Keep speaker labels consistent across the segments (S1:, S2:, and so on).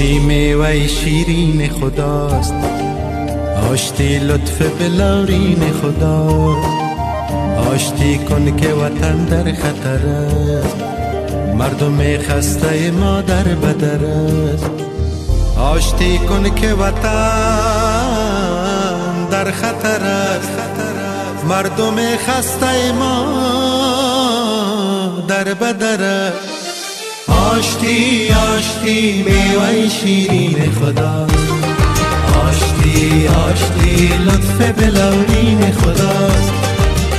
S1: آشتی میوه شیرین خداست، آشتی لطف بلورین خداست. آشتی کن که وطن در خطر است، مردم خسته ما در بدر است. آشتی کن که وطن در خطر است، مردم خسته ما در بدر است. آشتی آشتی میوه شیرین خداست، آشتی آشتی لطف بلورین خداست.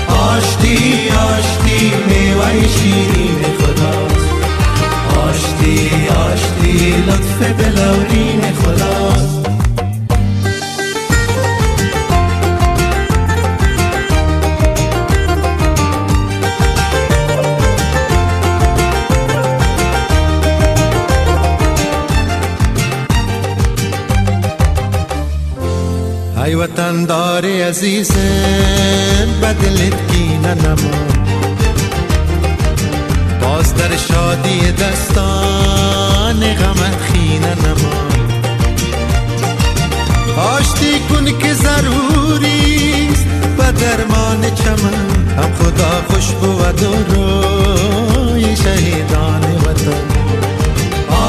S1: آشتی آشتی میوه شیرین خداست، آشتی آشتی لطف بلورین خداست. ای وطن دار عزیز بدلت کینه نما، باز در شادی دستان غمت خینه نما. آشتی کن که ضروریست به درمان چمن، هم خدا خوش بود و روی شهیدان وطن.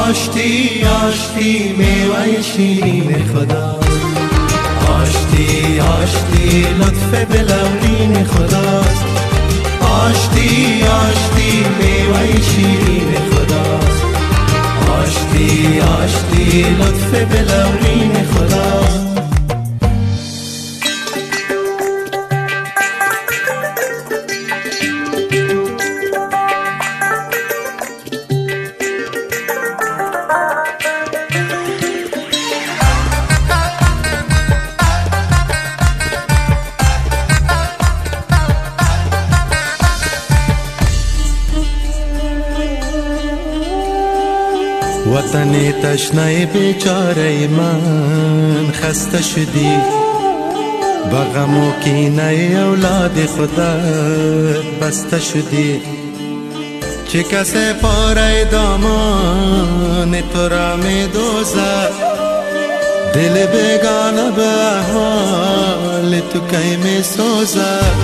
S1: آشتی آشتی میوه شیرین خدا، آشتی آشتی لطف بلورین خداست. آشتی آشتی میوه شیرین خداست، آشتی آشتی لطف بلورین خداست. وطن تشنه بیچاره من خسته شدی، با غم و کینه اولاد خودت بسته شدی. چه کسی پاره دامان تو را می دوزد، دل بیگانه به احوال تو کی می سوزد.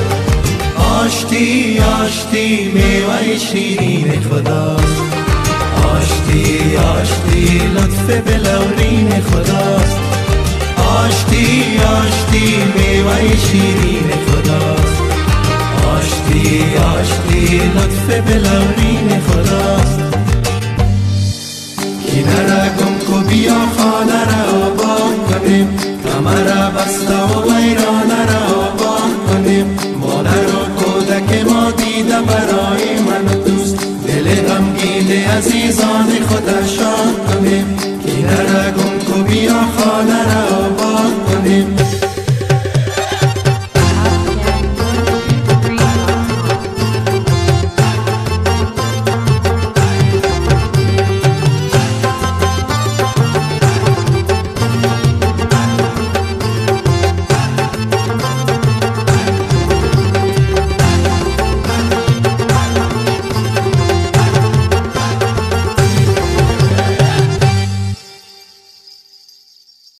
S1: آشتی آشتی میوه شیرین خداست، آشتی آشتی لطف بلورین خداست. آشتی آشتی میوه شیرین خداست، آشتی آشتی لطف بلورین